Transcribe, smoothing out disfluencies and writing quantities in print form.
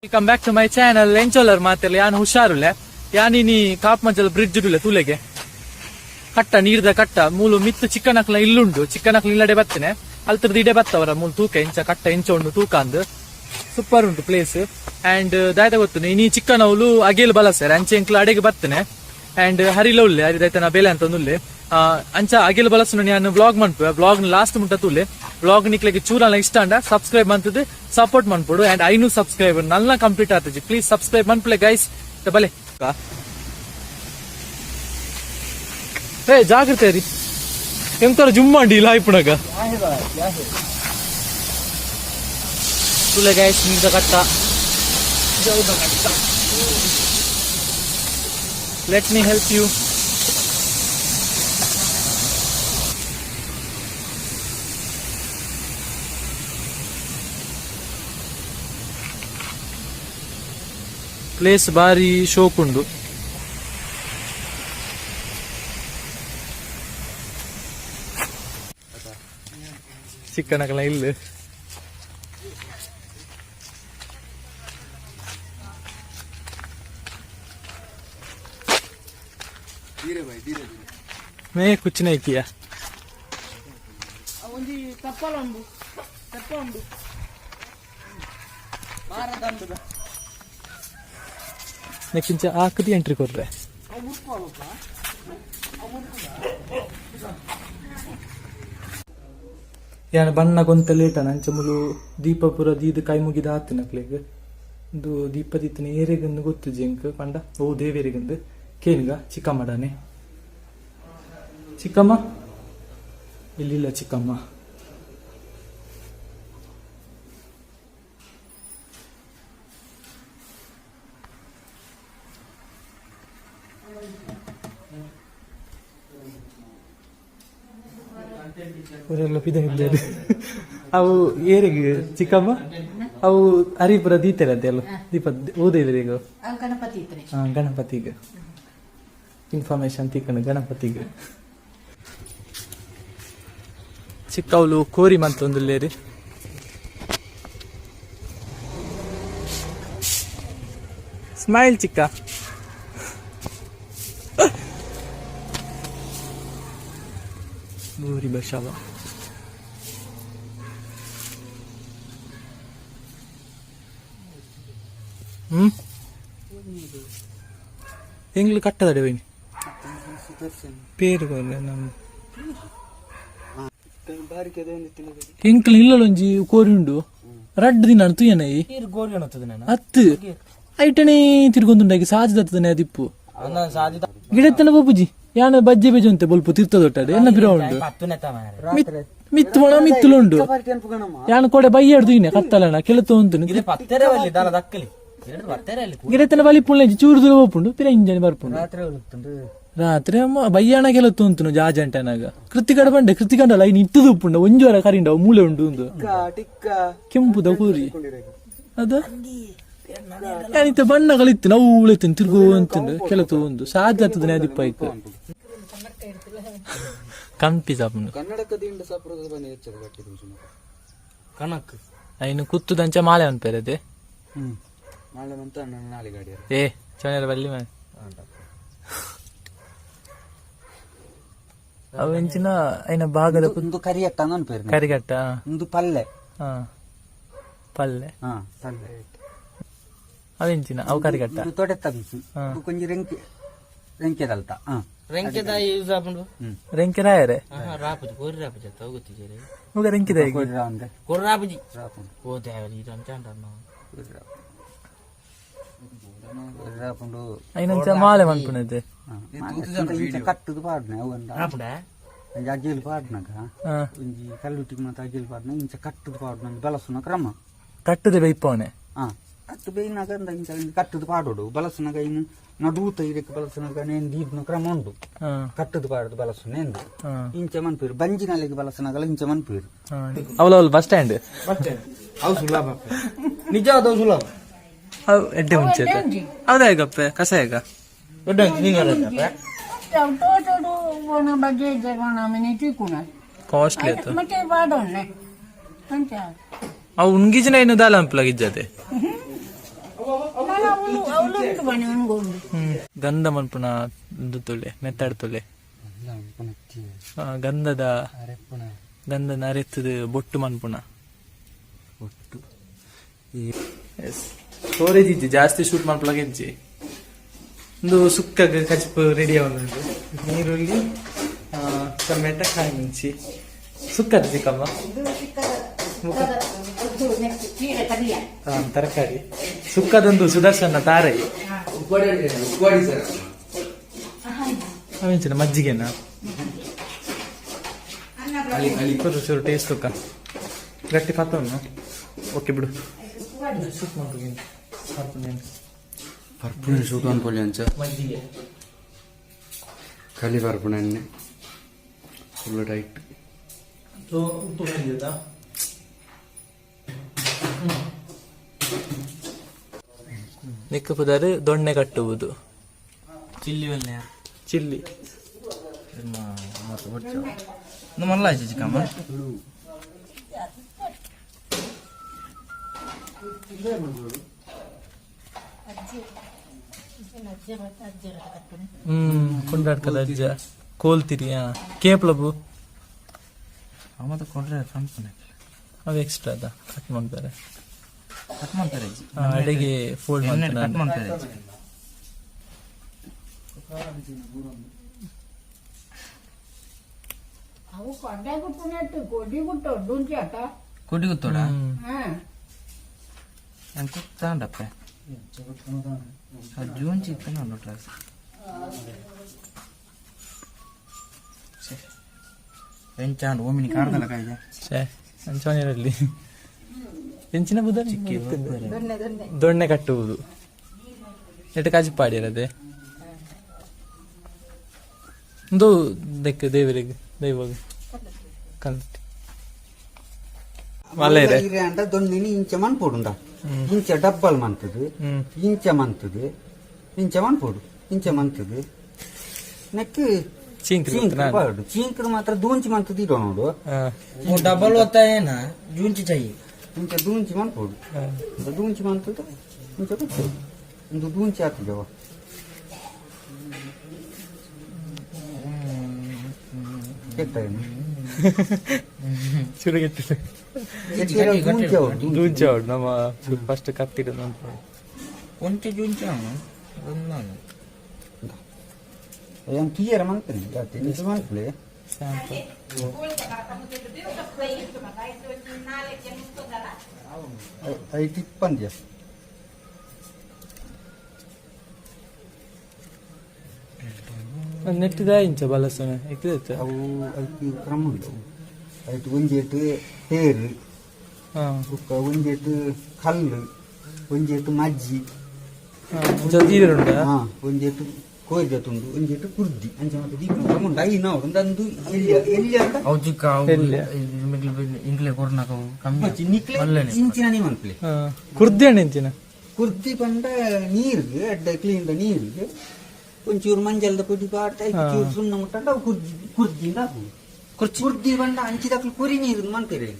welcome back to my channel ಎಂಚೋಲರ್ ಮಾತೆಲ್ಲ ಯಾನು ಹುಷಾರುಲೆ ಯಾನಿ ಕಾಪ್ ಮಂಚಲ ಬ್ರಿಡ್ಜ್ ಡುಲೆ ತುಲೆಗೆ ಕಟ್ಟ ನೀರ್ದ ಕಟ್ಟ ಮೂಲು ಮಿತ್ತು ಚಿಕ್ಕನಕ್ಲ ಇಲ್ಲುಂಡು ಚಿಕ್ಕನಕ್ಲ ಇಲ್ಲಡೆ ಬರ್ತೇನೆ ಅಲ್ತರದ ಇಡೆ ಬತ್ತವರ ಮೂಲು ತೂಕ ಇಂಚ ಕಟ್ಟ ಇಂಚ ಉಂಡು ತೂಕ ಅಂದ್ ಸೂಪರ್ ಉಂಟು ಪ್ಲೇಸ್ ಅಂಡ್ ದಾಯ್ತ ಗೊತ್ತು ನೀ ಚಿಕ್ಕನವಲು ಅಗೇಲು ಬಲಸರ್ ಅಂಚೆ ಎಂಕ್ಲ ಅಡೆಗೆ ಬರ್ತೇನೆ ಅಂಡ್ ಹರಿಲ ಉಲ್ಲೆ ಹರಿದಾಯ್ತ ನಾ ಬೇಲೆ ಅಂತ ಉಲ್ಲೆ ಅಂಚ ಅಗೇಲು ಬಲಸು ನಾನು ವ್ಲಾಗ್ ಮಾಡ್ಪೆ ವ್ಲಾಗ್ ಲಾಸ್ಟ್ ಮುಟ್ಟ ತುಲೆ ವ್ಲಾಗ್ ನಿಕ್ಲಿಕ್ಕೆ ಚೂರಲ್ಲ ಇಷ್ಟ ಅಂಡ ಸಬ್ಸ್ಕ್ರೈಬ್ ಮಾಡ್ತದೆ support ಮಾಡ್ಕೊಡು and 500 subscriber Nalla complete ಆಗ್ತದೆ ಪ್ಲೀಸ್ ಸಬ್ಸ್ಕ್ರೈಬ್ ಮಾಡ್ಪಲೆ ಗೈಸ್ ಬಲೆ ಏ ಜಾಗ್ರತೆ ರೀ ಎಂತರ ಜುಮ್ಮಂಡಿ ಇಲ್ಲ ಆಯ್ಪುಣಗ ತುಲೆ ಗೈಸ್ ನೀರ್ದ ಕಟ್ಟ let me help you place ಬಾರಿ ಶೋಕ್ ಉಂಡು ಚಿಕ್ಕನಕಲ ಇಲ್ಲ ಮೇ ಕುಚ್ಚಿನ ಐತಿಯಾ ನೆಕ್ಸ್ಟ್ ಆಕದಿ ಎಂಟ್ರಿ ಕೊಡ್ರೆ ಯಾನ ಬಣ್ಣ ಗೊಂತ ಲೇಟ ನಂಚ ಮುಲು ದೀಪಪುರ ದೀದ ಕೈ ಮುಗಿದ ಆತನಕ್ಲೆಗ್ ಒಂದು ದೀಪ ದೀತನ ಏರೆಗಂದು ಗೊತ್ತು ಜಿಂಕ್ ಪಂಡ ಓ ದೇವೇರಿಗಂದು ಕೇನ್ಗ ಚಿಕ್ಕಮ್ಮಡಾನೆ ಚಿಕ್ಕಮ್ಮ ಇಲ್ಲಿಲ್ಲ ಚಿಕ್ಕಮ್ಮ ಅವು ಏರಿಗೆ ಚಿಕ್ಕಮ್ಮ ಅವು ಹರಿಪುರ ದೀತೆಲ್ಲ ಅಂತೆಲ್ಲ ದೀಪ ಓದಿದ್ರೀಗ ಗಣಪತಿಗೆ ಇನ್ಫಾರ್ಮೇಶನ್ ತಿಕ್ಕಣ ಗಣಪತಿಗೆ ಚಿಕ್ಕವಳು ಕೋರಿ ಮಂತ ಒಂದು ಲೇರಿ ಸ್ಮೈಲ್ ಚಿಕ್ಕ ಗೋರಿ ಬಶಾವ ಎಂಗ್ಲು ಕಟ್ಟದಡೆ ಬೈನಿ ಪೇರು ಎಂಕ್ಲು ಇಲ್ಲೊಂಜಿ ಕೋರಿ ಉಂಡು ರಡ್ಡು ದಿನ ತುಯ್ಯನೈ ಹತ್ತು ಐಟನೇ ತಿರ್ಗೊಂದುಂಡಾಗಿ ಸಾಜಿದತ್ತದನೆ ಅದಿಪ್ಪು ಗಿಡತ್ತನ ಬೊಬ್ಬುಜಿ ಯಾನ ಬಜ್ಜೆ ಬೇಜು ಅಂತೆ ಬೊಲ್ಪ ತಿರ್ತದೊಟ್ಟಾಡೆ ಎನ್ನ ಬಿರ ಉಂಡು ಮಿತ್ತು ಒಣ ಮಿತ್ತುಲುಂಡು ಯಾನ ಕೊಡೆ ಬೈಯಾಡ್ದು ಇನ್ನ ಕತ್ತಲಣ ಕೆಳತು ಉಂಟು ಗಿಡತನ ಬಲಿ ಪುಳ್ಳೆಂಜಿ ಚೂರು ದೂರ ಹೋಗ್ಪುಂಡು ಪಿರ ಇಂಜನಿ ಬರ್ಪುಂಡು ರಾತ್ರಿ ಬಯ್ಯಾಣ ಕೆಲತ್ತು ಉಂಟು ಜಾಜಂಟನಾಗ ಕೃತಿಕಡ ಬಂಡೆ ಕೃತಿಕಂಡಲ್ಲ ಇನ್ನು ಇಟ್ಟದು ಉಪ್ಪುಂಡ ಒಂಜುವರ ಕರಿಂಡ ಮೂಲೆ ಉಂಡು ಒಂದು ಕೆಂಪುದ ಕೂರಿ ಅದ ಯಾನಿತ್ತ ಬಣ್ಣಗಳಿತ್ತು ನಾವು ಉಳಿತು ತಿರ್ಗು ಅಂತಂದು ಕೆಲತು ಒಂದು ಸಾಧ್ಯ ಆಗ್ತದೆ ಅದಿಪ್ಪಾಯ್ತು ಕಂಪಿ ಸಾಪುಂಡು ಕಣಕ್ ಐನು ಕುತ್ತುದಂಚ ಮಾಲೆ ಅನ್ಪೇರದೆ ಏ ಚೊನೆರ ಬಲ್ಲಿ ಅವು ಎಂಚಿನ ಐನ ಭಾಗದ ಕರಿಗಟ್ಟ ಕರಿಗಟ್ಟ ಒಂದು ಪಲ್ಲೆ ಪಲ್ಲೆ ಅವೆಂಚಿನ ಅವು ಕರಿಗಟ್ಟ ತೊಡೆತ್ತ ಕೊಂಚ ರೆಂಕೆದಲ್ತ ರೆಂಕೆದ ಯೂಸ್ ಆಪುಂಡು ರೆಂಕೆರಾಯರೆ ರಾಪುಜಿ ಕೋರಿ ರಾಪುಜಿ ಅಂತ ಹೋಗುತ್ತಿದ್ದಾರೆ ಹೋಗ ರೆಂಕೆದ ಕೋರಿ ರಾಪುಜಿ ಓ ದೇವರಿ ಇರಂತ ಅಂಟನ್ನ ರಾಪುಂಡು ಐನಂಚ ಮಾಲೆ ಮನ್ಪುನದೆ ಕಟ್ಟುದು ಪಾಡ್ನೆ ಅವಂದ ರಾಪುಂಡ ಅಂಜ ಅಜ್ಜೇಲು ಪಾಡ್ನಗ ಒಂಜಿ ಕಲ್ಲುಟಿ ಮಾತ ಅಜ್ಜೇಲು ಪಾಡ್ನ ಇಂಚ ಕಟ್ಟುದು ಪಾಡ್ನ ಬಲಸುನ ಕ್ರಮ ಕಟ್ಟುದೆ ಬೈಪವನೆ ಕಟ್ಟು ಬೇಯಿನಾಗ ಇಂಚ ಕಟ್ಟುದು ಪಾಡೋಡು ಬಲಸುನಗ ಇನ್ನು ನಡೂತ ಇದಕ್ಕೆ ಬಲಸನಗ ನೇನ್ ದೀದ್ನ ಕ್ರಮ ಉಂಟು ಕಟ್ಟುದು ಪಾಡದು ಬಲಸುನ ಎಂದು ಇಂಚ ಮನ್ಪೀರು ಬಂಜಿನಲ್ಲಿಗೆ ಬಲಸನಗಲ್ಲ ಇಂಚ ಮನ್ಪೀರು ಅವಳ ಬಸ್ ಸ್ಟ್ಯಾಂಡ್ ಅವು ಸುಲಭ ನಿಜವಾದ ಸುಲಭ ಅವು ಎಡ್ಡೆ ಮುಂಚೆ ಹೌದಾ ಹೇಗಪ್ಪೆ ಕಸ ಹೇಗ ದೊಡ್ಡ ಕಾಸ್ಟ್ಲಿ ಆಯ್ತು ಅವು ಉಣ್ಗಿಜಿನ ಏನು ದಾಲ ಹಂಪ್ಲಾಗಿಜ್ಜತೆ ಗಂಧ ಮನ್ಪುನ ತೊಲೆ ಮೆತ್ತಾಡ್ ತೊಲೆ ಗಂಧದ ಅರೆತ್ತದ ಬೊಟ್ಟು ಮನ್ಪುನ ಬೊಟ್ಟು ಸ್ಟೋರೇಜ್ ಇಜ್ಜಿ ಜಾಸ್ತಿ ಶೂಟ್ ಮನ್ಪುಲಾಗ ಇಜ್ಜಿ ಒಂದು ಸುಕ್ಕ ಕಚ್ಪು ರೆಡಿ ಆಗುಂಟು ನೀರುಳ್ಳಿ ಟೊಮೆಟೊ ಕಾಯಿ ಮಿಂಚಿ ಸುಕ್ಕದ ಚಿಕ್ಕಮ್ಮ ತರಕಾರಿ ಸುಕ್ಕದೊಂದು ಸುದರ್ಶನ ತಾರೈ ಮಿಂಚಿನ ಮಜ್ಜಿಗೆನ ಚೂರು ಟೇಸ್ಟ್ ಒಕ್ಕ ಗಟ್ಟಿ ಪಾತ್ರವನ್ನು ಓಕೆ ಬಿಡು ಪರ್ಪುಣ ಶೂಟ್ ಅನ್ಕೊಳ್ಳಿ ಅಂಚ ಮಜ್ಜಿಗೆ ಖಾಲಿ ಪರ್ಪುಣ ಎಣ್ಣೆ ಫುಲ್ ಟೈಟ್ ಉಪ್ಪು ಬಂದಿದ್ದಾ ನಿಕ್ಕ ಪುದಾರು ದೊಣ್ಣೆ ಕಟ್ಟುವುದು ಚಿಲ್ಲಿ ಒಳ್ಳೆ ಚಿಲ್ಲಿ ಮಲ್ಲ ಆಯ್ತು ಚಿಕ್ಕಮ್ಮ ಕೊಂಡಾಡ್ಕದ ಅಜ್ಜ ಕೋಲ್ತಿರಿ ಕೇಪ್ಲಬು ಮತ್ತೆ ಕೊಂಡ್ರೆ ಫ್ರಂಟ್ ಅವು ಎಕ್ಸ್ಟ್ರಾ ಅದ ಕಟ್ ಮಾಡ್ತಾರೆ ಅಡಿಗೆ ಅಡಿಗೆ ಫೋಲ್ಡ್ ಕಟ್ ಮಾಡ್ತಾರೆ ಕೊಡಿ ಗೊತ್ತೋಡ ಕುತ್ತಾಂಡಪ್ಪ ಜೂನ್ ಚಿಕ್ಕನ ನೋಡ್ರ ಎಂಚಾಂಡ್ ಓಮಿನಿ ಕಾಡ್ದಲ್ಲ ಕಾಯ್ದೆ ಅಂಚೋನಿರಲ್ಲಿ ಹೆಂಚಿನ ಬುದ ದೊಣ್ಣೆ ಕಟ್ಟುವುದು ಎಟ್ಟು ಕಾಜಿ ಪಾಡಿರದೆ ಒಂದು ದೆಕ್ಕ ದೇವರಿಗೆ ದೈವಾಗ ಕಲ್ತಿ ಮಳೆ అంటే దొన్నిని ఇంచమని పోడుందా ఇంచ డబ్బాలు మంతది ఇంచ మంతది ఇంచమని పోడు ఇంచమంతది నెక్ చీంకుడు మాత్రం దూంచి మంతది ನೋಡು ಡಬಲ್ ಹೋಗ್ತಾಯೇನ ಜೂಂಚಿ चाहिए ಇಂಚ ದೂಂಚಿ ಮನ್ పోడు ದೂಂಚಿ ಮಂತದ ಇಂಚ ಬಿಟ್ಟು ಒಂದು ದೂಂಚಿ ಹಾಕಿದವ ಕೆಟ್ಟೇನು ಚುರುಗೆಟ್ಟಿದೆ ನಮ್ಮ ಫಸ್ಟ್ ಕತ್ತಿಡೋದು ಅಂತ ಒಂಚೆ ಜೂಂಚಿ ಅವನು ఏం క్లియర్ మంత్రి నిజ మంత్రి అవి తిప్పండి ನೆಟ್ಟಿದ ಇಂಚ ಬಲಸನ ಎಕ್ಕಿದೆ ಅವು ಅದಕ್ಕೆ ಕ್ರಮ ಉಂಟು ಅದಕ್ಕೆ ಒಂಜೇಟು ತೇರು ಒಂಜೇಟು ಕಲ್ಲು ಒಂಜೇಟು ಮಜ್ಜಿ ಜಲ್ದಿರುಂಟ ಒಂಜೇಟು ಕೋರಿದತ್ತುಂಡು ಒಂಜೇಟು ಕುರ್ದಿ ಅಂಚ ಮತ್ತೆ ದೀಪ ಕ್ರಮ ಉಂಟು ಐ ನಾವು ಒಂದೊಂದು ಎಲ್ಲಿ ಅಂತ ಇಂಗ್ಲೆ ಕೊರ್ನಾಕ ಇಂಚಿನ ನೀಮನ್ಪ್ಲೆ ಕುರ್ದಿ ಹಣ್ಣು ಇಂಚಿನ ಕುರ್ದಿ ಪಂಡ ನೀರಿಗೆ ಅಡ್ಡ ಕ್ಲೀನ್ ನೀರಿಗೆ ಒಂಚೂರು ಮಂಜಲ್ದ ಪುಡಿ ಪಾಡ್ತಾ ಚೂರು ಸುಣ್ಣ ಮುಟ್ಟಂಡ ಅವು ಕುರ್ದಿ ಕುರ್ದಿ ಪಂಡ ಅಂಚಿದಕ್ಲು ಕುರಿ ನೀರು ಮಂತೀರಿ